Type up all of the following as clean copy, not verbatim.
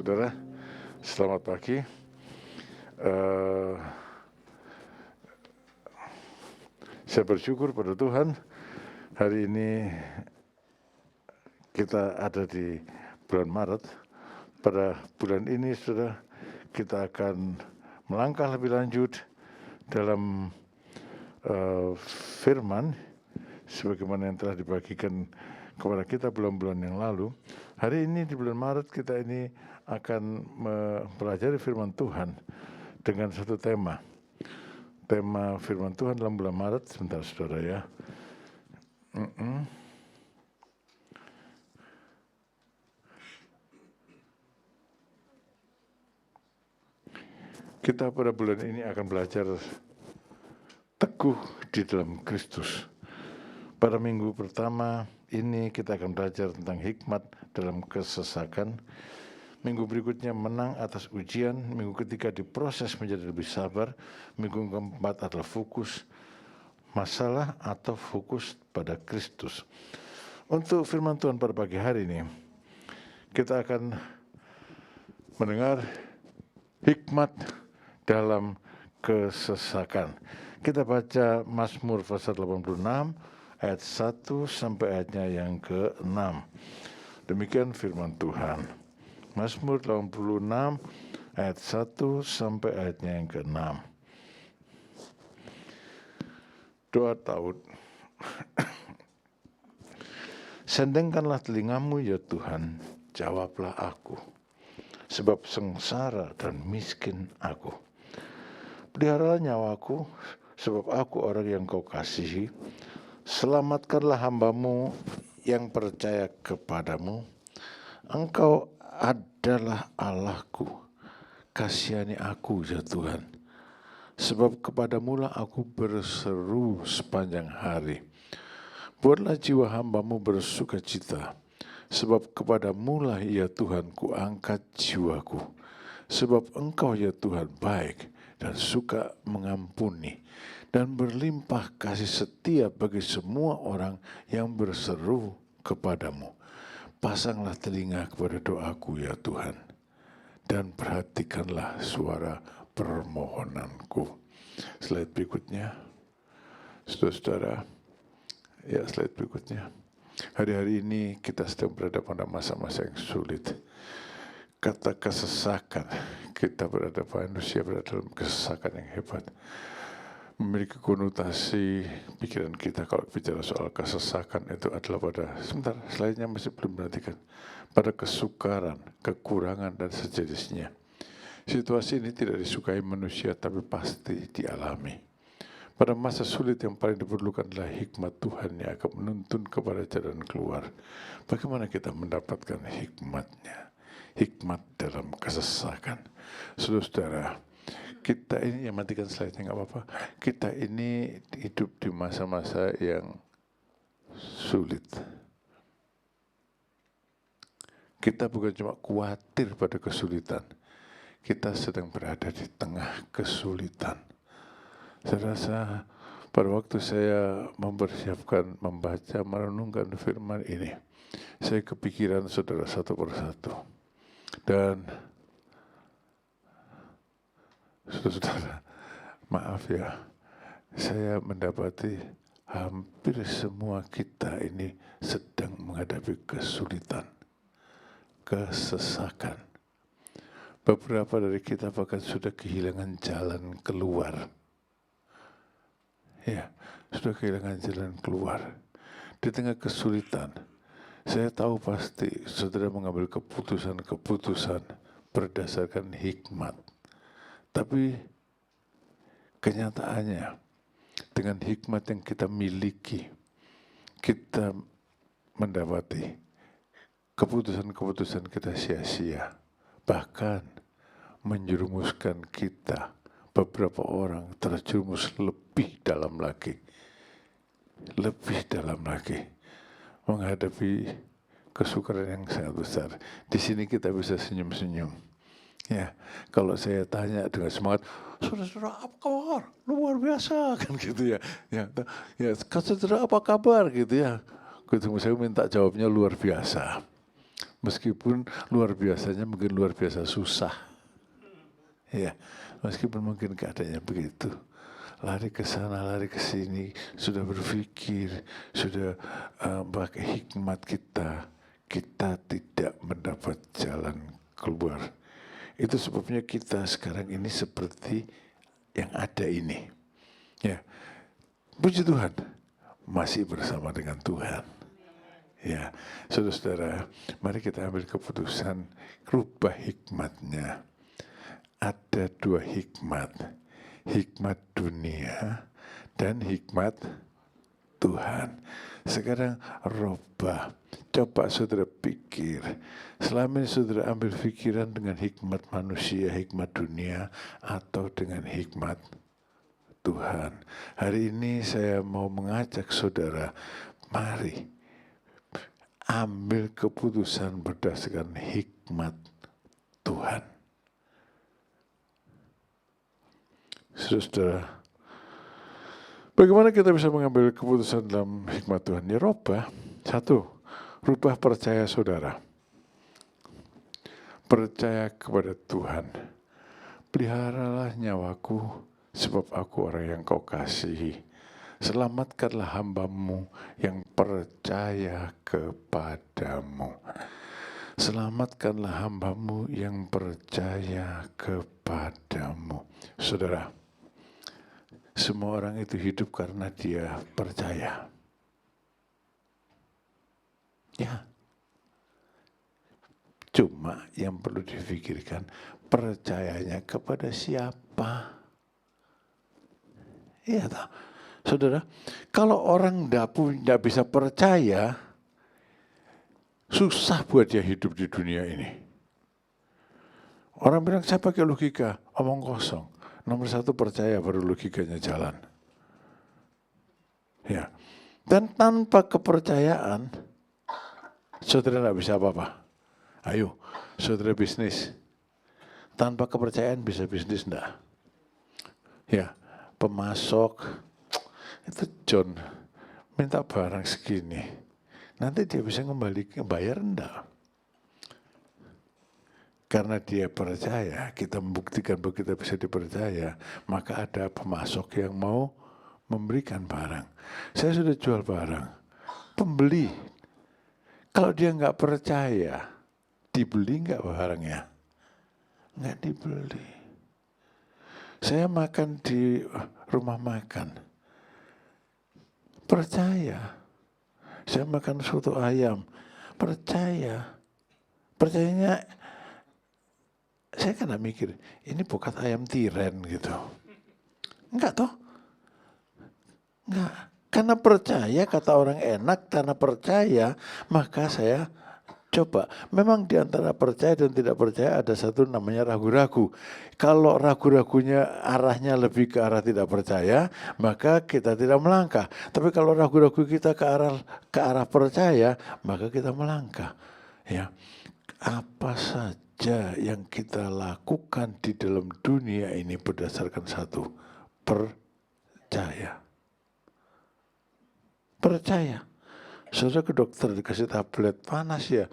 Saudara, selamat pagi. Saya bersyukur pada Tuhan, hari ini kita ada di bulan Maret. Pada bulan ini, saudara, kita akan melangkah lebih lanjut dalam firman, sebagaimana yang telah dibagikan kepada kita bulan-bulan yang lalu. Hari ini di bulan Maret kita ini akan mempelajari firman Tuhan dengan satu tema. Tema firman Tuhan dalam bulan Maret, sebentar saudara ya. Kita pada bulan ini akan belajar teguh di dalam Kristus. Pada minggu pertama ini kita akan belajar tentang hikmat dalam kesesakan. Minggu berikutnya menang atas ujian. Minggu ketiga diproses menjadi lebih sabar. Minggu keempat adalah fokus masalah atau fokus pada Kristus. Untuk firman Tuhan pada pagi hari ini, kita akan mendengar hikmat dalam kesesakan. Kita baca Mazmur pasal 86 ayat 1 sampai ayatnya yang ke-6. Demikian firman Tuhan. Mazmur 86 ayat 1 sampai ayatnya yang ke-6. Doa Daud. Sendengkanlah telingamu ya Tuhan, jawablah aku, sebab sengsara dan miskin aku. Peliharalah nyawaku, sebab aku orang yang kau kasihi. Selamatkanlah hambamu yang percaya kepadamu. Engkau adalah Allahku, kasihani aku ya Tuhan. Sebab kepadamulah aku berseru sepanjang hari. Buatlah jiwa hambamu bersuka cita, sebab kepadamulah ya Tuhan ku angkat jiwaku. Sebab engkau ya Tuhan baik dan suka mengampuni, dan berlimpah kasih setia bagi semua orang yang berseru kepadamu. Pasanglah telinga kepada doaku ya Tuhan, dan perhatikanlah suara permohonanku. Slide berikutnya, saudara-saudara. Ya, slide berikutnya. Hari-hari ini kita sedang berada pada masa-masa yang sulit. Kata kesesakan, kita berada, manusia berada dalam kesesakan yang hebat. Memiliki konotasi pikiran kita kalau bicara soal kesesakan itu adalah pada, sebentar, slide-nya masih belum perhatikan, pada kesukaran, kekurangan dan sejenisnya. Situasi ini tidak disukai manusia tapi pasti dialami. Pada masa sulit yang paling diperlukan adalah hikmat Tuhan yang akan menuntun kepada jalan keluar. Bagaimana kita mendapatkan hikmatnya? Hikmat dalam kesesakan. Saudara-saudara, kita ini, yang matikan slide-nya nggak apa-apa. Kita ini hidup di masa-masa yang sulit. Kita bukan cuma khawatir pada kesulitan. Kita sedang berada di tengah kesulitan. Saya rasa pada waktu saya mempersiapkan, membaca, merenungkan firman ini, saya kepikiran saudara satu persatu. Dan saudara, maaf ya, saya mendapati hampir semua kita ini sedang menghadapi kesulitan, kesesakan. Beberapa dari kita bahkan sudah kehilangan jalan keluar. Ya, sudah kehilangan jalan keluar. Di tengah kesulitan, saya tahu pasti saudara mengambil keputusan-keputusan berdasarkan hikmat. Tapi kenyataannya, dengan hikmat yang kita miliki, kita mendapati keputusan-keputusan kita sia-sia. Bahkan menjerumuskan kita, beberapa orang terjerumus lebih dalam lagi, menghadapi kesukaran yang sangat besar. Di sini kita bisa senyum-senyum. Ya, kalau saya tanya dengan semangat, saudara apa kabar? Luar biasa kan gitu ya. Ya, saudara apa kabar gitu ya. Saya minta jawabnya luar biasa. Meskipun luar biasanya mungkin luar biasa susah. Ya, meskipun mungkin keadaannya begitu. Lari ke sana, lari ke sini, sudah berpikir, sudah pakai hikmat kita tidak mendapat jalan keluar. Itu sebabnya kita sekarang ini seperti yang ada ini. Ya, puji Tuhan, masih bersama dengan Tuhan. Ya, saudara-saudara, mari kita ambil keputusan, rubah hikmatnya. Ada dua hikmat, hikmat dunia dan hikmat Tuhan. Sekarang rubah, coba saudara pikir, selama ini saudara ambil pikiran dengan hikmat manusia, hikmat dunia, atau dengan hikmat Tuhan. Hari ini saya mau mengajak saudara, mari ambil keputusan berdasarkan hikmat Tuhan. Saudara, bagaimana kita bisa mengambil keputusan dalam hikmat Tuhan? Ya rubah. Satu, rubah percaya saudara. Percaya kepada Tuhan. Peliharalah nyawaku, sebab aku orang yang kau kasihi. Selamatkanlah hambamu yang percaya kepadamu. Selamatkanlah hambamu yang percaya kepadamu. Saudara, semua orang itu hidup karena dia percaya. Ya. Cuma yang perlu difikirkan, percayanya kepada siapa? Iya toh. Saudara, kalau orang tidak bisa percaya, susah buat dia hidup di dunia ini. Orang bilang, saya pakai logika, omong kosong. Nomor satu percaya, baru logikanya jalan. Ya. Dan tanpa kepercayaan, saudara tidak bisa apa-apa. Ayo, saudara bisnis. Tanpa kepercayaan bisa bisnis enggak? Ya, pemasok, itu John minta barang segini. Nanti dia bisa bayar enggak? Karena dia percaya, kita membuktikan bahwa kita bisa dipercaya, maka ada pemasok yang mau memberikan barang. Saya sudah jual barang, pembeli, kalau dia nggak percaya, dibeli nggak barangnya? Nggak dibeli. Saya makan di rumah makan, percaya. Saya makan soto ayam, percaya. Percayanya, saya kan gak mikir, ini bukan ayam tiren gitu. Enggak toh? Enggak. Karena percaya, kata orang enak, karena percaya, maka saya coba. Memang di antara percaya dan tidak percaya ada satu namanya ragu-ragu. Kalau ragu-ragunya arahnya lebih ke arah tidak percaya, maka kita tidak melangkah. Tapi kalau ragu-ragu kita ke arah percaya, maka kita melangkah. Ya, apa saja yang kita lakukan di dalam dunia ini berdasarkan satu, percaya. Percaya. Saudara ke dokter dikasih tablet panas ya,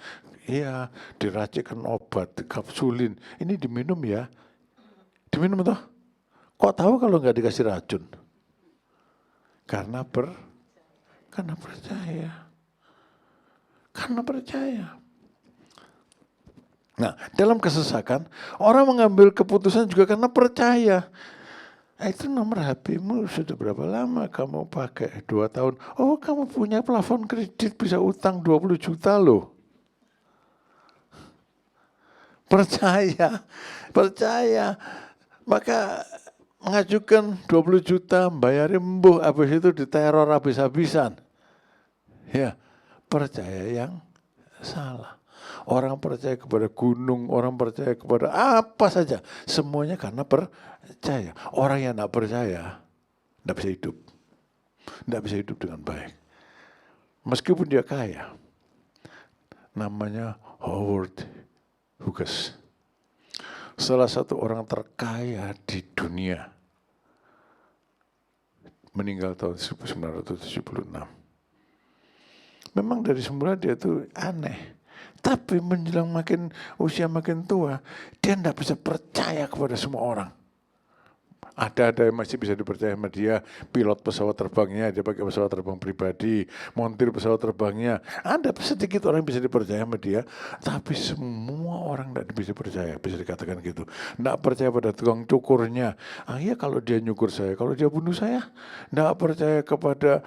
iya, diracikkan obat, kapsulin, ini diminum ya, diminum toh. Kok tahu kalau nggak dikasih racun? Karena percaya. Karena percaya. Nah, dalam kesesakan, orang mengambil keputusan juga karena percaya. Itu nomor HP-mu sudah berapa lama kamu pakai? 2 tahun. Oh, kamu punya plafon kredit bisa utang 20 juta loh. Percaya. Maka mengajukan 20 juta, bayarin mbuh, habis itu diteror habis-habisan. Ya, percaya yang salah. Orang percaya kepada gunung, orang percaya kepada apa saja. Semuanya karena percaya. Orang yang tidak percaya, tidak bisa hidup. Tidak bisa hidup dengan baik. Meskipun dia kaya. Namanya Howard Hughes. Salah satu orang terkaya di dunia. Meninggal tahun 1976. Memang dari semula dia itu aneh. Tapi menjelang usia makin tua, dia tidak bisa percaya kepada semua orang. Ada yang masih bisa dipercaya sama dia, pilot pesawat terbangnya, dia pakai pesawat terbang pribadi, montir pesawat terbangnya. Ada sedikit orang yang bisa dipercaya sama dia, tapi semua orang tidak bisa percaya, bisa dikatakan gitu. Tidak percaya pada tukang cukurnya. Ya kalau dia nyukur saya, kalau dia bunuh saya. Tidak percaya kepada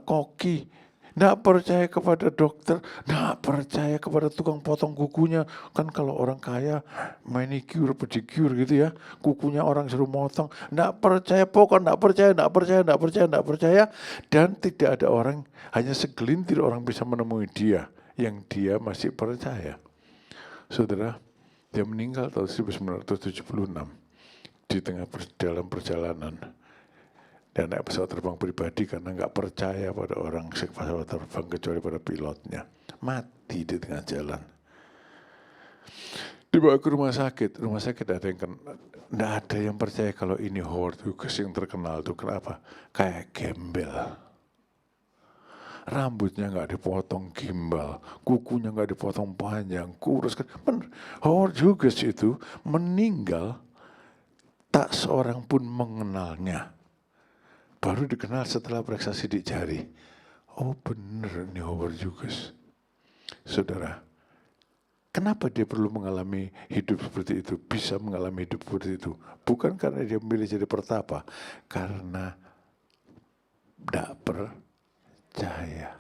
koki. Nggak percaya kepada dokter, nggak percaya kepada tukang potong kukunya. Kan kalau orang kaya manicure, pedicure gitu ya, kukunya orang suruh motong. Nggak percaya, pokoknya nggak percaya. Dan tidak ada orang, hanya segelintir orang bisa menemui dia, yang dia masih percaya. Saudara, dia meninggal tahun 1976 di dalam perjalanan. Dan naik pesawat terbang pribadi karena nggak percaya pada orang pesawat terbang kecuali pada pilotnya. Mati di tengah jalan. Dibawa ke rumah sakit ada yang nggak ada yang percaya kalau ini Howard Hughes yang terkenal tuh. Kenapa? Kayak gembel. Rambutnya nggak dipotong gimbal, kukunya nggak dipotong panjang, kurus. Howard Hughes itu meninggal, tak seorang pun mengenalnya. Baru dikenal setelah periksa sidik jari. Oh bener nih Howard Hughes. Saudara, kenapa dia perlu mengalami hidup seperti itu? Bisa mengalami hidup seperti itu. Bukan karena dia memilih jadi pertapa. Karena tidak percaya.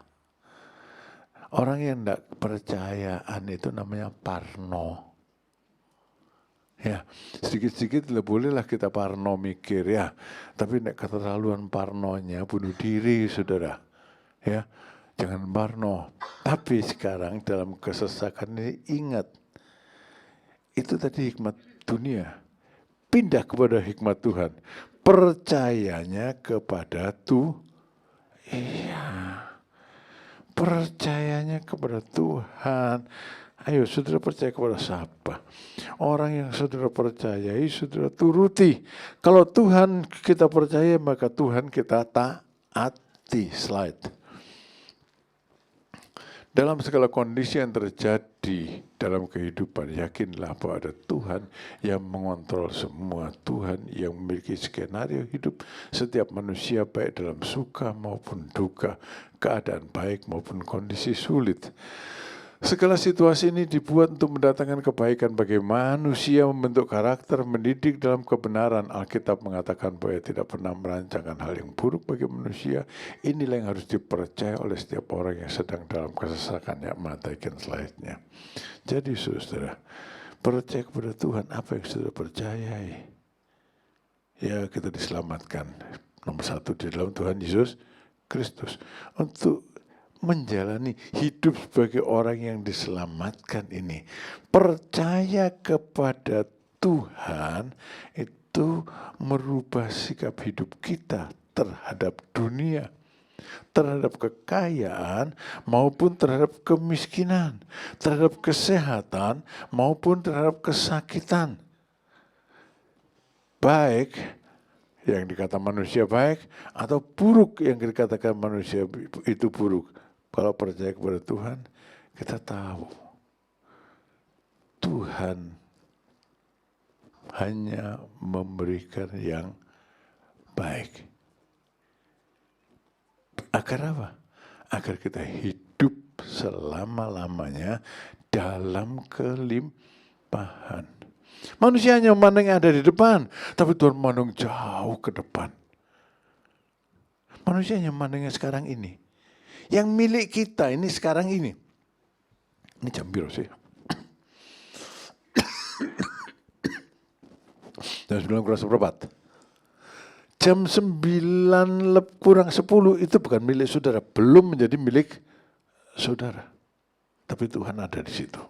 Orang yang tidak percayaan itu namanya parno. Ya, sedikit-sedikit bolehlah kita parno mikir ya. Tapi nek keterlaluan parnonya bunuh diri, saudara. Ya, jangan parno. Tapi sekarang dalam kesesakan ini ingat, itu tadi hikmat dunia. Pindah kepada hikmat Tuhan. Percayanya kepada Tuhan. Iya. Percayanya kepada Tuhan. Ayo saudara percaya kepada siapa? Orang yang saudara percayai, saudara turuti. Kalau Tuhan kita percaya, maka Tuhan kita taati. Slide. Dalam segala kondisi yang terjadi dalam kehidupan, yakinlah bahwa ada Tuhan yang mengontrol semua. Tuhan yang memiliki skenario hidup setiap manusia, baik dalam suka maupun duka, keadaan baik maupun kondisi sulit. Segala situasi ini dibuat untuk mendatangkan kebaikan bagi manusia, membentuk karakter, mendidik dalam kebenaran. Alkitab mengatakan bahwa ia tidak pernah merancangkan hal yang buruk bagi manusia. Inilah yang harus dipercaya oleh setiap orang yang sedang dalam kesesakan. Ya, matikan slide-nya. Jadi saudara, percaya kepada Tuhan, apa yang saudara percayai? Ya, kita diselamatkan. Nomor satu di dalam Tuhan Yesus Kristus. Untuk menjalani hidup sebagai orang yang diselamatkan ini, percaya kepada Tuhan itu merubah sikap hidup kita terhadap dunia, terhadap kekayaan maupun terhadap kemiskinan, terhadap kesehatan maupun terhadap kesakitan. Baik yang dikata manusia baik atau buruk yang dikatakan manusia itu buruk. Kalau percaya kepada Tuhan, kita tahu Tuhan hanya memberikan yang baik. Agar apa? Agar kita hidup selama-lamanya dalam kelimpahan. Manusia hanya memandang yang ada di depan, tapi Tuhan memandang jauh ke depan. Manusia hanya memandang yang sekarang ini. Yang milik kita ini sekarang ini. Ini jam biru sih. Jam 9 kurang seperempat. Jam 9 kurang 10 itu bukan milik saudara. Belum menjadi milik saudara. Tapi Tuhan ada di situ.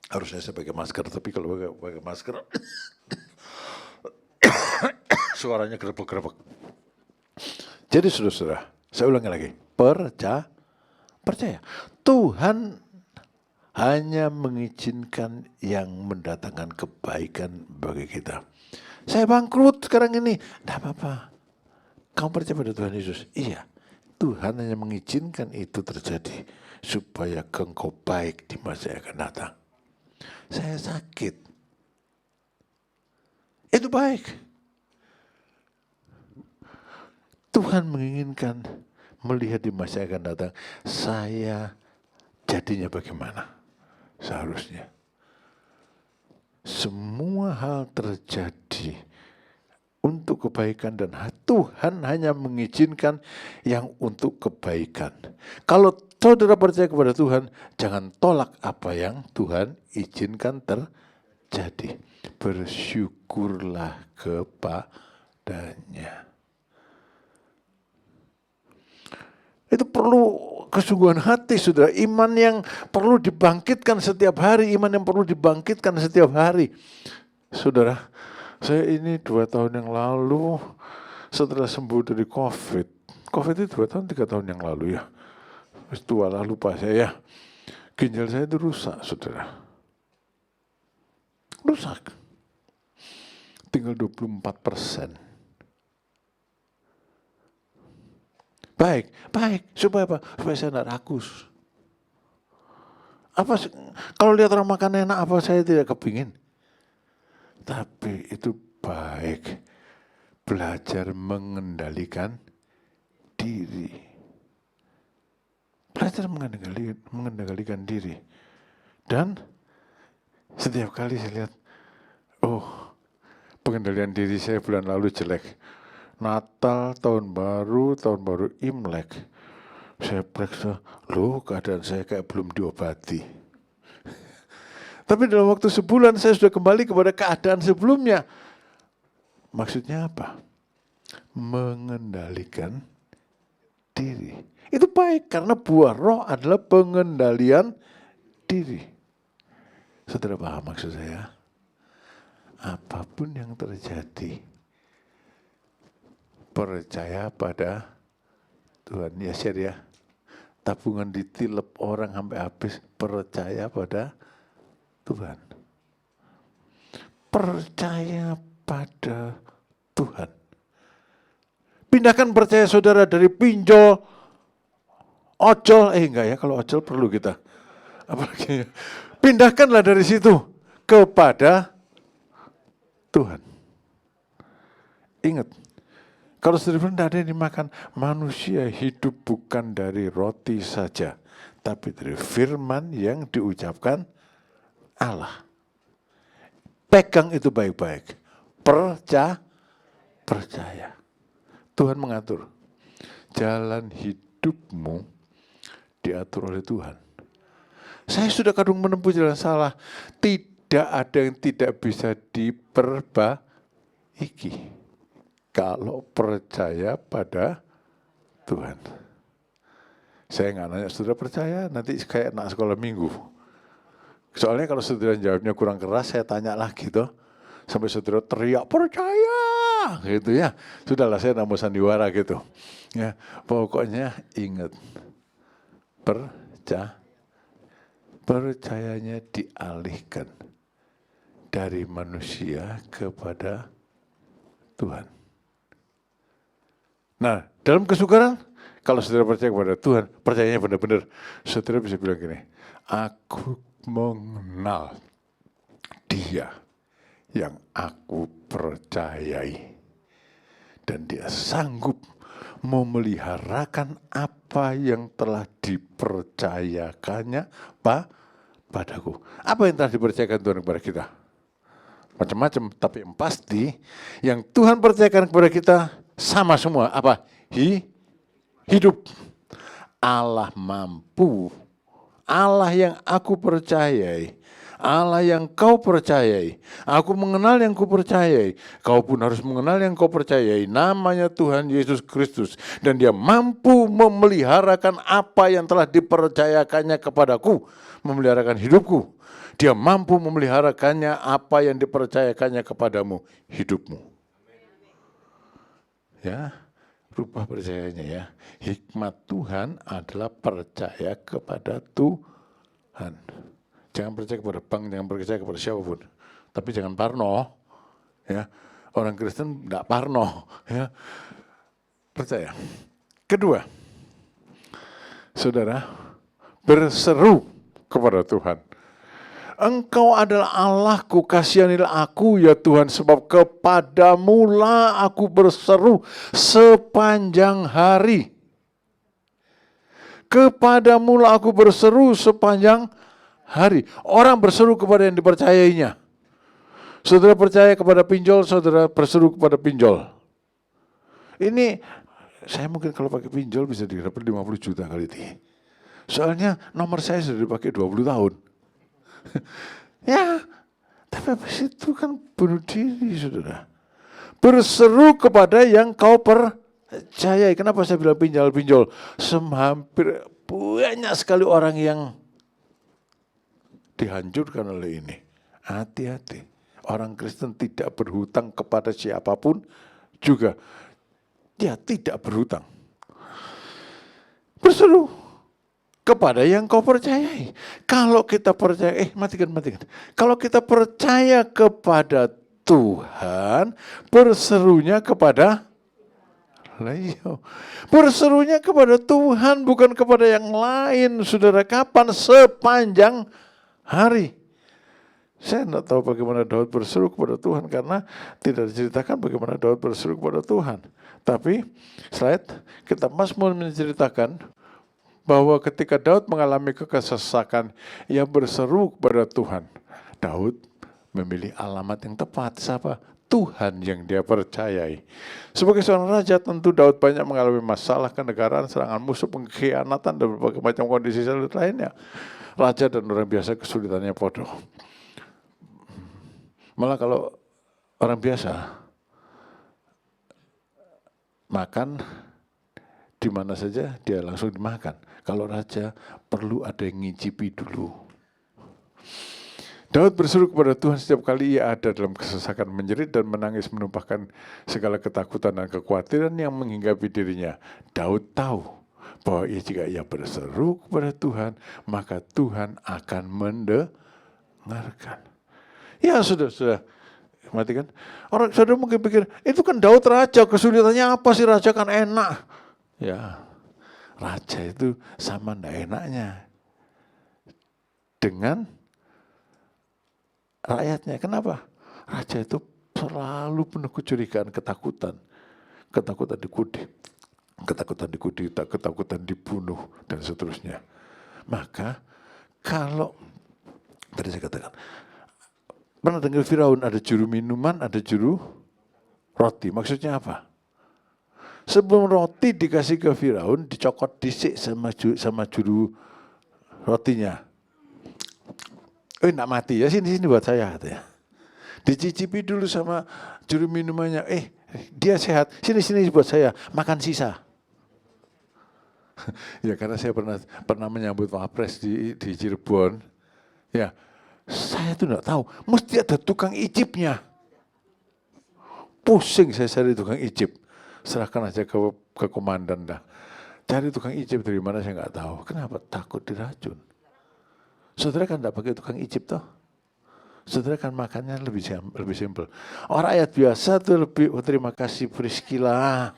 Harusnya saya pakai masker, tapi kalau pakai masker suaranya gerebek-gerebek. Jadi saudara, saya ulangi lagi. Percaya. Tuhan hanya mengizinkan yang mendatangkan kebaikan bagi kita. Saya bangkrut sekarang ini. Tidak apa-apa. Kamu percaya pada Tuhan Yesus? Iya. Tuhan hanya mengizinkan itu terjadi supaya engkau baik di masa yang akan datang. Saya sakit. Itu baik. Tuhan menginginkan melihat di masa yang akan datang, saya jadinya bagaimana seharusnya. Semua hal terjadi untuk kebaikan dan Tuhan hanya mengizinkan yang untuk kebaikan. Kalau saudara percaya kepada Tuhan, jangan tolak apa yang Tuhan izinkan terjadi. Bersyukurlah kepadanya. Itu perlu kesungguhan hati, saudara. Iman yang perlu dibangkitkan setiap hari. Iman yang perlu dibangkitkan setiap hari. Saudara, saya ini 2 tahun yang lalu setelah sembuh dari COVID. COVID itu 2 tahun, 3 tahun yang lalu ya. Tua lah, lupa saya. Ginjal saya itu rusak, saudara. Rusak. Tinggal 24%. Baik. Supaya apa? Supaya saya tidak rakus. Kalau lihat orang makan enak, apa saya tidak kepingin? Tapi itu baik. Belajar mengendalikan diri. Belajar mengendalikan diri. Dan setiap kali saya lihat, pengendalian diri saya bulan lalu jelek. Natal, tahun baru Imlek. Saya periksa, keadaan saya kayak belum diobati. Tapi dalam waktu sebulan saya sudah kembali kepada keadaan sebelumnya. Maksudnya apa? Mengendalikan diri. Itu baik karena buah roh adalah pengendalian diri. Saudara paham maksud saya? Apapun yang terjadi, percaya pada Tuhan. Ya share ya. Tabungan ditilep orang sampai habis, percaya pada Tuhan. Percaya pada Tuhan. Pindahkan percaya saudara dari pinjol, ojol, enggak ya, kalau ojol perlu kita. Apalagi pindahkanlah dari situ kepada Tuhan. Ingat, kalau saudara tidak ada yang dimakan, manusia hidup bukan dari roti saja, tapi dari firman yang diucapkan Allah. Pegang itu baik-baik. Percaya. Tuhan mengatur. Jalan hidupmu diatur oleh Tuhan. Saya sudah kadung menempuh jalan salah. Tidak ada yang tidak bisa diperbaiki kalau percaya pada Tuhan. Saya nggak nanya, saudara percaya? Nanti kayak anak sekolah minggu. Soalnya kalau saudara jawabnya kurang keras, saya tanya lagi tuh. Sampai saudara teriak, percaya! Gitu ya. Sudahlah, saya nggak mau sandiwara gitu. Ya, pokoknya ingat. Percayanya dialihkan dari manusia kepada Tuhan. Nah, dalam kesukaran, kalau saudara percaya kepada Tuhan, percayanya benar-benar, saudara bisa bilang gini, aku mengenal Dia yang aku percayai. Dan Dia sanggup memeliharakan apa yang telah dipercayakannya padaku. Apa yang telah dipercayakan Tuhan kepada kita? Macam-macam, tapi yang pasti yang Tuhan percayakan kepada kita sama semua. Apa? Hidup. Allah mampu. Allah yang aku percayai. Allah yang kau percayai. Aku mengenal yang kau percayai. Kau pun harus mengenal yang kau percayai. Namanya Tuhan Yesus Kristus. Dan Dia mampu memeliharakan apa yang telah dipercayakannya kepadaku. Memeliharakan hidupku. Dia mampu memeliharakannya apa yang dipercayakannya kepadamu, hidupmu. Ya, rubah percayanya ya. Hikmat Tuhan adalah percaya kepada Tuhan. Jangan percaya kepada bank, jangan percaya kepada siapapun. Tapi jangan parno. Ya, orang Kristen tidak parno. Ya, percaya. Kedua, Saudara, berseru kepada Tuhan. Engkau adalah Allahku, kasihanilah aku ya Tuhan, sebab kepadamu-lah aku berseru sepanjang hari. Kepadamu-lah aku berseru sepanjang hari. Orang berseru kepada yang dipercayainya. Saudara percaya kepada pinjol, saudara berseru kepada pinjol. Ini, saya mungkin kalau pakai pinjol bisa didapat 50 juta kali ini. Soalnya nomor saya sudah dipakai 20 tahun. Ya, tapi habis itu kan bunuh diri, saudara. Berseru kepada yang kau percayai. Kenapa saya bilang pinjol? Hampir banyak sekali orang yang dihancurkan oleh ini. Hati-hati. Orang Kristen tidak berhutang kepada siapapun juga. Dia tidak berhutang. Berseru kepada yang kau percayai. Kalau kita percaya, matikan. Kalau kita percaya kepada Tuhan, berserunya kepada berserunya kepada Tuhan, bukan kepada yang lain. Saudara, kapan? Sepanjang hari. Saya tidak tahu bagaimana Daud berseru kepada Tuhan, karena tidak diceritakan bagaimana Daud berseru kepada Tuhan. Tapi slide kitab Mazmur menceritakan bahwa ketika Daud mengalami kesesakan, ia berseru kepada Tuhan. Daud memilih alamat yang tepat. Siapa? Tuhan yang dia percayai. Sebagai seorang raja, tentu Daud banyak mengalami masalah kenegaraan, serangan musuh, pengkhianatan, dan berbagai macam kondisi lainnya. Raja dan orang biasa kesulitannya podo. Malah kalau orang biasa makan di mana saja dia langsung dimakan. Kalau raja perlu ada yang ngicipi dulu. Daud berseru kepada Tuhan setiap kali ia ada dalam kesesakan, menjerit dan menangis, menumpahkan segala ketakutan dan kekhawatiran yang menghinggapi dirinya. Daud tahu bahwa jika ia berseru kepada Tuhan, maka Tuhan akan mendengarkan. Ya sudah. Matikan. Orang saudara mungkin pikir, itu kan Daud raja, kesulitannya apa sih, raja kan enak. Ya, raja itu sama ndak enaknya dengan rakyatnya. Kenapa? Raja itu selalu penuh kecurigaan, ketakutan dikudeta, ketakutan dibunuh, dan seterusnya. Maka kalau tadi saya katakan, pernah dengar Firaun ada juru minuman, ada juru roti. Maksudnya apa? Sebelum roti dikasih ke Firaun, dicokot disik sama juru rotinya. Enggak mati ya, sini buat saya katanya. Dicicipi dulu sama juru minumannya. Dia sehat, sini buat saya, makan sisa. Ya karena saya pernah menyambut Wapres di Cirebon. Ya, saya tuh enggak tahu, mesti ada tukang icipnya. Pusing saya cari tukang icip. Serahkan aja ke komandan dah. Cari tukang icip dari mana saya nggak tahu. Kenapa? Takut diracun. Saudara kan nggak pakai tukang icip toh. Saudara kan makannya lebih simpel. Orang rakyat biasa tuh lebih, terima kasih Priscila.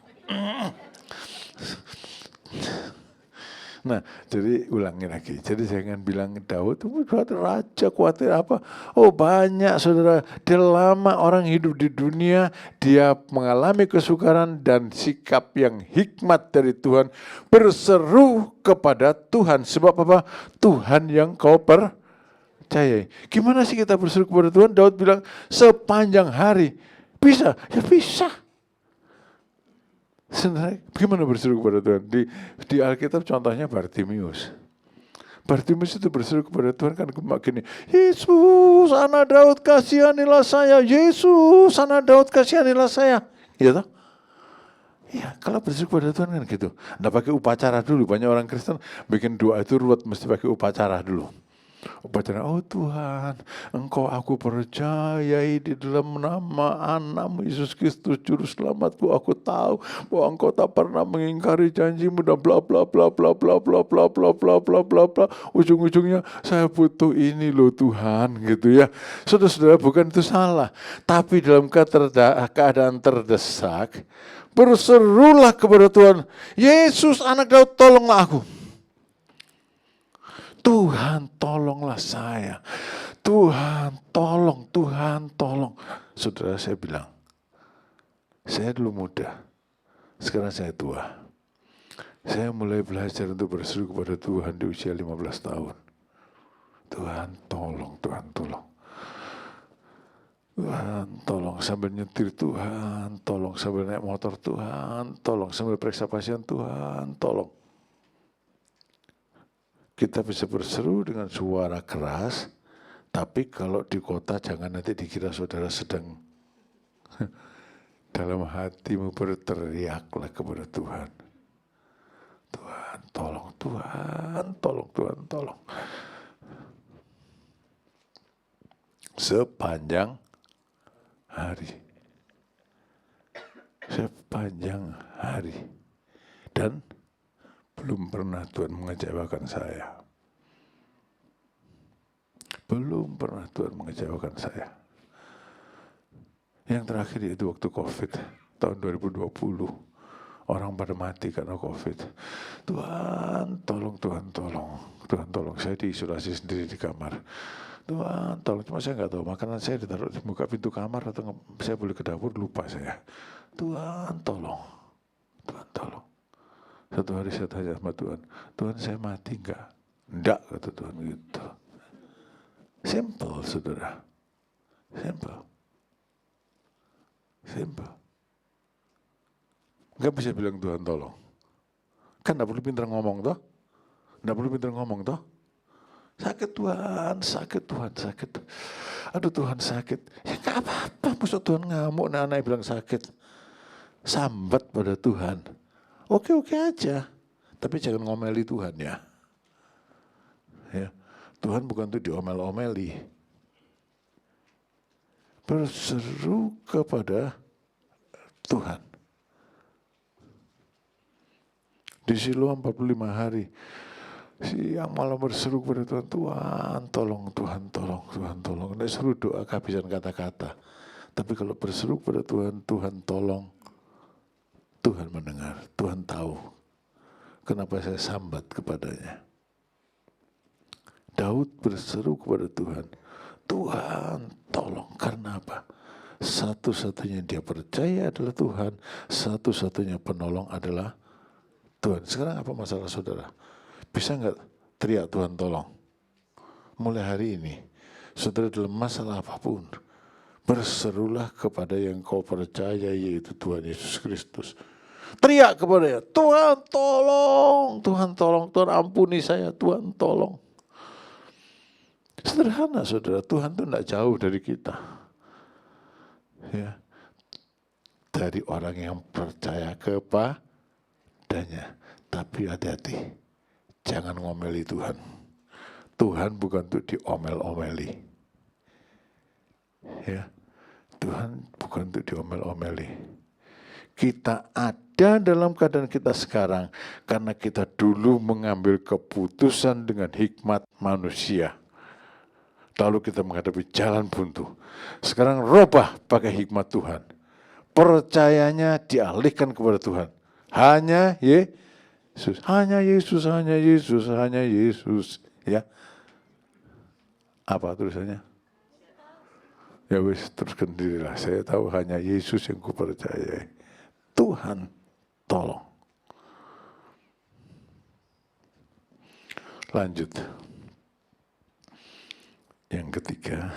Nah, jadi ulangi lagi. Jadi saya ingin bilang Daud itu raja, khawatir apa? Oh banyak saudara, dia lama orang hidup di dunia, dia mengalami kesukaran dan sikap yang hikmat dari Tuhan, berseru kepada Tuhan. Sebab apa? Tuhan yang kau percayai. Gimana sih kita berseru kepada Tuhan? Daud bilang sepanjang hari. Bisa? Ya bisa. Sebenarnya bagaimana berseru kepada Tuhan? Di Alkitab contohnya Bartimius. Bartimius itu berseru kepada Tuhan kan gini, Yesus anak Daud kasihanilah saya, Yesus anak Daud kasihanilah saya. Gitu. Ya, kalau berseru kepada Tuhan kan gitu. Nggak pakai upacara dulu. Banyak orang Kristen bikin doa itu ruwet, mesti pakai upacara dulu. Upacara, oh Tuhan, Engkau aku percayai di dalam nama Anak-Mu Yesus Kristus Juru Selamatku. Aku tahu bahwa Engkau tak pernah mengingkari janji-Mu dan bla bla bla bla bla bla bla bla bla bla bla bla. Ujung-ujungnya saya butuh ini loh Tuhan, gitu ya. Saudara-saudara, bukan itu salah, tapi dalam keadaan terdesak, berserulah kepada Tuhan, Yesus anak Daud tolonglah aku. Tuhan tolonglah saya. Tuhan tolong, Tuhan tolong. Saudara, saya bilang, saya dulu muda, sekarang saya tua. Saya mulai belajar untuk berseru kepada Tuhan di usia 15 tahun. Tuhan tolong, Tuhan tolong. Tuhan tolong sambil nyetir, Tuhan tolong sambil naik motor, Tuhan tolong sambil periksa pasien, Tuhan tolong. Kita bisa berseru dengan suara keras, tapi kalau di kota jangan nanti dikira saudara sedang dalam hatimu berteriaklah kepada Tuhan. Tuhan tolong, Tuhan tolong, Tuhan tolong. Sepanjang hari. Sepanjang hari. Dan belum pernah Tuhan mengecewakan saya. Belum pernah Tuhan mengecewakan saya. Yang terakhir itu waktu COVID, tahun 2020. Orang pada mati karena COVID. Tuhan tolong, Tuhan tolong. Tuhan tolong, saya diisolasi sendiri di kamar. Tuhan tolong, cuma saya nggak tahu makanan saya ditaruh di muka pintu kamar atau saya boleh ke dapur, lupa saya. Tuhan tolong, Tuhan tolong. Satu hari saya tanya sama Tuhan, Tuhan saya mati enggak? Enggak, kata Tuhan gitu. Simple, saudara. Simple. Simple. Enggak bisa bilang Tuhan tolong. Kan enggak perlu pintar ngomong toh? Enggak perlu pintar ngomong toh? Sakit Tuhan, sakit Tuhan, sakit. Aduh Tuhan sakit. Ya gak apa-apa, maksud Tuhan ngamuk, anak-anak bilang sakit. Sambat pada Tuhan. Oke-oke aja. Tapi jangan ngomeli Tuhan ya. Ya. Tuhan bukan untuk diomel-omeli. Berseru kepada Tuhan. Di Siloam 45 hari. Siang malam berseru kepada Tuhan, Tuhan tolong, Tuhan tolong, Tuhan tolong. Ini seru doa kehabisan kata-kata. Tapi kalau berseru kepada Tuhan, Tuhan tolong, Tuhan mendengar, Tuhan tahu. Kenapa saya sambat kepadanya. Daud berseru kepada Tuhan, Tuhan tolong, karena apa? Satu-satunya dia percaya adalah Tuhan, satu-satunya penolong adalah Tuhan. Sekarang apa masalah saudara? Bisa nggak teriak Tuhan tolong? Mulai hari ini, saudara dalam masalah apapun, berserulah kepada yang kau percaya yaitu Tuhan Yesus Kristus. Teriak kepadanya, Tuhan tolong, Tuhan tolong, Tuhan ampuni saya, Tuhan tolong. Sederhana saudara, Tuhan itu tidak jauh dari kita. Ya. Dari orang yang percaya kepadanya. Tapi hati-hati. Jangan ngomeli Tuhan. Tuhan bukan untuk diomel-omeli. Ya, Tuhan bukan untuk diomel-omeli. Kita ada dalam keadaan kita sekarang karena kita dulu mengambil keputusan dengan hikmat manusia. Lalu kita menghadapi jalan buntu. Sekarang robah pakai hikmat Tuhan. Percayanya dialihkan kepada Tuhan. Hanya Yesus, hanya Yesus, hanya Yesus, hanya Yesus, ya. Apa tulisannya? Ya wis, teruskan dirilah. Saya tahu hanya Yesus yang kupercayai. Tuhan tolong. Lanjut. Yang ketiga,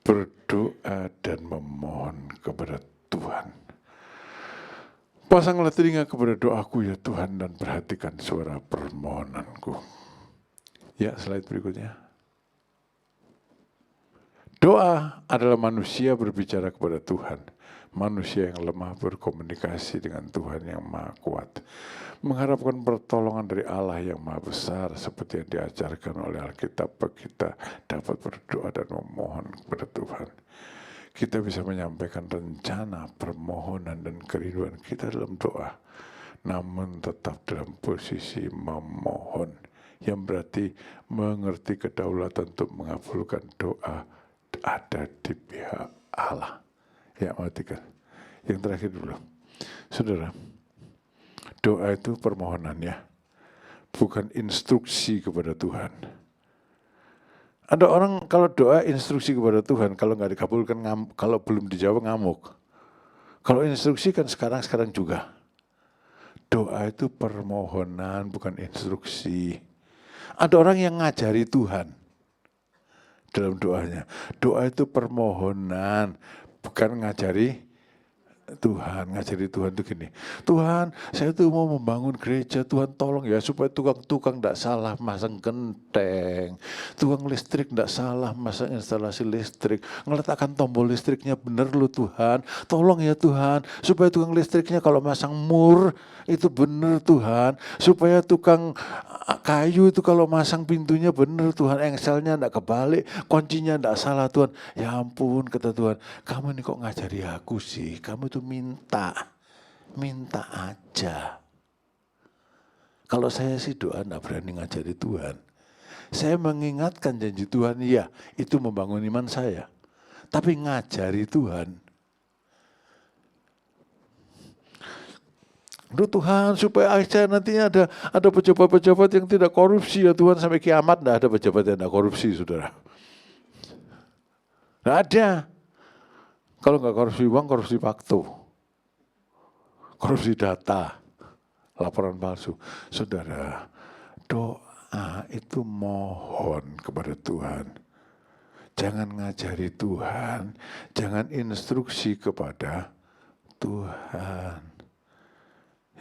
berdoa dan memohon kepada Tuhan. Pasanglah telinga kepada doaku ya Tuhan dan perhatikan suara permohonanku. Ya, slide berikutnya. Doa adalah manusia berbicara kepada Tuhan. Manusia yang lemah berkomunikasi dengan Tuhan yang Maha Kuat. Mengharapkan pertolongan dari Allah yang Maha Besar seperti yang diajarkan oleh Alkitab, kita dapat berdoa dan memohon kepada Tuhan. Kita bisa menyampaikan rencana, permohonan, dan kerinduan kita dalam doa. Namun tetap dalam posisi memohon. Yang berarti mengerti kedaulatan untuk mengabulkan doa ada di pihak Allah. Ya, matikan. Yang terakhir dulu. Saudara, doa itu permohonan ya. bukan instruksi kepada Tuhan. Ada orang kalau doa instruksi kepada Tuhan, kalau nggak dikabulkan, kalau belum dijawab ngamuk. Kalau instruksi kan sekarang juga. Doa itu permohonan, bukan instruksi. Ada orang yang ngajari Tuhan dalam doanya. Doa itu permohonan, bukan ngajari Tuhan. Ngajari Tuhan itu gini, Tuhan saya tuh mau membangun gereja, Tuhan tolong ya supaya tukang-tukang tidak salah masang genteng, tukang listrik tidak salah masang instalasi listrik, ngeletakkan tombol listriknya benar loh Tuhan, tolong ya Tuhan supaya tukang listriknya kalau masang mur itu benar Tuhan, supaya tukang kayu itu kalau masang pintunya benar Tuhan, engselnya tidak kebalik, kuncinya tidak salah Tuhan. Ya ampun kata Tuhan, kamu ini kok ngajari aku sih, kamu tuh minta aja. Kalau saya sih doa tidak berani ngajari Tuhan. Saya mengingatkan janji Tuhan, ya itu membangun iman saya. Tapi ngajari Tuhan, Duh Tuhan supaya aja nantinya ada pejabat-pejabat yang tidak korupsi ya Tuhan, sampai kiamat tidak ada pejabat yang tidak korupsi saudara. Tidak ada. Kalau nggak korupsi uang, korupsi waktu, korupsi data, laporan palsu. Saudara, doa itu mohon kepada Tuhan. Jangan ngajari Tuhan, jangan instruksi kepada Tuhan.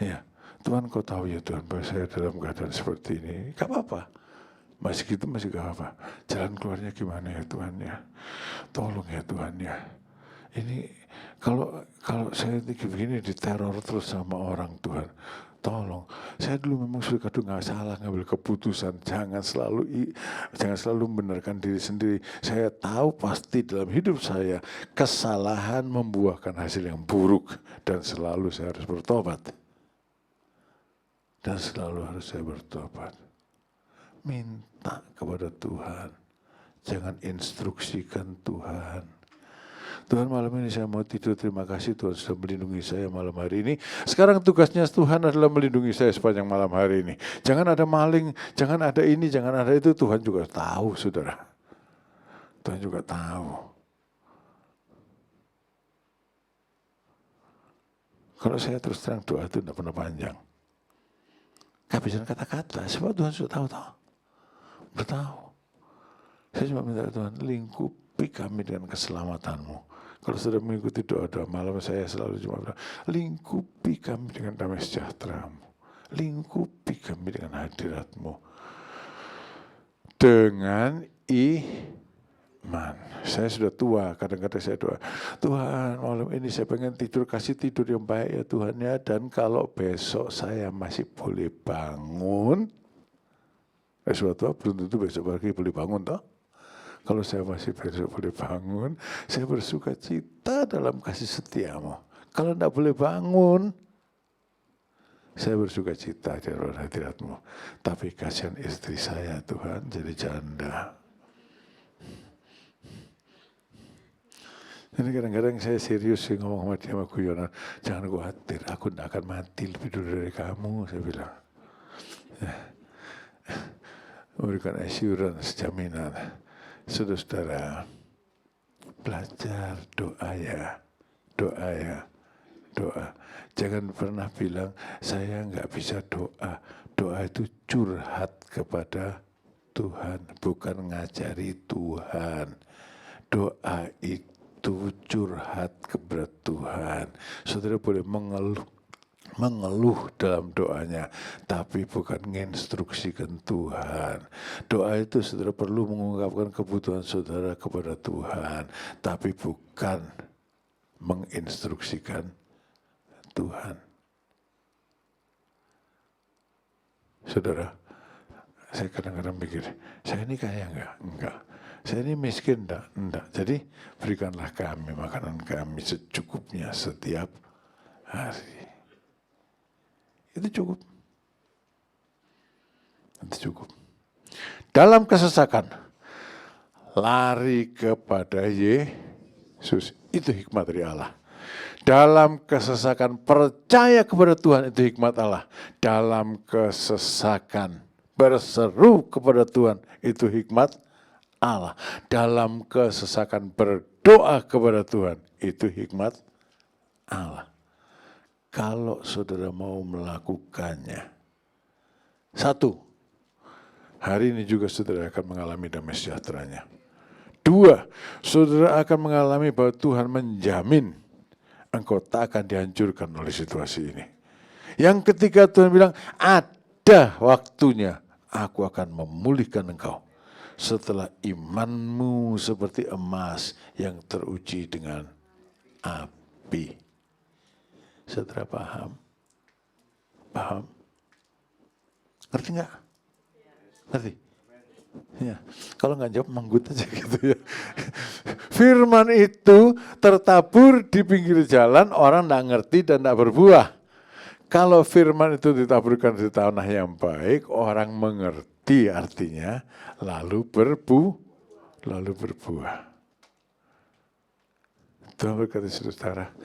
Ya, Tuhan kau tahu ya Tuhan bahwa saya dalam keadaan seperti ini. Gak apa-apa, masih gitu masih gak apa-apa. Jalan keluarnya gimana ya Tuhan ya? Tolong ya Tuhan ya. Ini kalau saya begini diteror terus sama orang Tuhan. Tolong, saya dulu memang suka nggak salah ngambil keputusan. Jangan selalu membenarkan diri sendiri. Saya tahu pasti dalam hidup saya kesalahan membuahkan hasil yang buruk dan selalu saya harus bertobat. Dan selalu harus saya bertobat. Minta kepada Tuhan. Jangan instruksikan Tuhan. Tuhan malam ini saya mau tidur, terima kasih Tuhan sudah melindungi saya malam hari ini. Sekarang tugasnya Tuhan adalah melindungi saya sepanjang malam hari ini. Jangan ada maling, jangan ada ini, jangan ada itu. Tuhan juga tahu saudara. Tuhan juga tahu. Kalau saya terus terang doa itu tidak pernah panjang. Kehabisan kata-kata, sebab Tuhan sudah tahu. Sudah tahu. Saya cuma minta Tuhan, lingkupi kami dengan keselamatanmu. Kalau sudah mengikuti doa-doa malam, saya selalu cuma bilang, lingkupi kami dengan damai sejahtera-Mu. Lingkupi kami dengan hadirat-Mu. Dengan iman. Saya sudah tua, kadang-kadang saya doa, Tuhan malam ini saya pengen tidur, kasih tidur yang baik ya Tuhan ya. Dan kalau besok saya masih boleh bangun, suatu belum tentu besok pagi boleh bangun toh. Kalau saya masih besok boleh bangun, saya bersuka cita dalam kasih setiamu. Kalau tidak boleh bangun, saya bersuka cita dalam hadiratmu. Tapi kasihan istri saya Tuhan jadi janda. Ini kadang-kadang saya serius sih ngomong sama dia, sama guyonan. Jangan khawatir, aku tidak akan mati lebih dulu dari kamu, saya bilang. Memberikan assurance, jaminan. Saudara-saudara, belajar doa ya. Jangan pernah bilang, saya nggak bisa doa. Doa itu curhat kepada Tuhan, bukan ngajari Tuhan. Doa itu curhat kepada Tuhan. Saudara boleh mengeluh dalam doanya, tapi bukan menginstruksikan Tuhan. Doa itu saudara perlu mengungkapkan kebutuhan saudara kepada Tuhan, tapi bukan menginstruksikan Tuhan. Saudara, saya kadang-kadang mikir, saya ini kaya enggak? Saya ini miskin enggak. Jadi berikanlah kami makanan kami secukupnya setiap hari. Itu cukup. Dalam kesesakan, lari kepada Yesus. Itu hikmat dari Allah. Dalam kesesakan percaya kepada Tuhan itu hikmat Allah. Dalam kesesakan berseru kepada Tuhan itu hikmat Allah. Dalam kesesakan berdoa kepada Tuhan itu hikmat Allah. Kalau saudara mau melakukannya, satu, hari ini juga saudara akan mengalami damai sejahteranya. Dua, saudara akan mengalami bahwa Tuhan menjamin engkau tak akan dihancurkan oleh situasi ini. Yang ketiga Tuhan bilang, ada waktunya aku akan memulihkan engkau. Setelah imanmu seperti emas yang teruji dengan api. Saudara paham? Paham? Ngerti nggak? Ngerti? Ya. Kalau nggak jawab manggut aja gitu ya. Firman itu tertabur di pinggir jalan, orang nggak ngerti dan nggak berbuah. Kalau firman itu ditaburkan di tanah yang baik, orang mengerti artinya, lalu berbuah. Tuhan berkata saudara,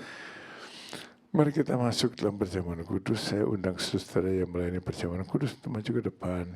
mari kita masuk dalam perjamuan kudus. Saya undang saudara yang melayani perjamuan kudus untuk maju ke depan.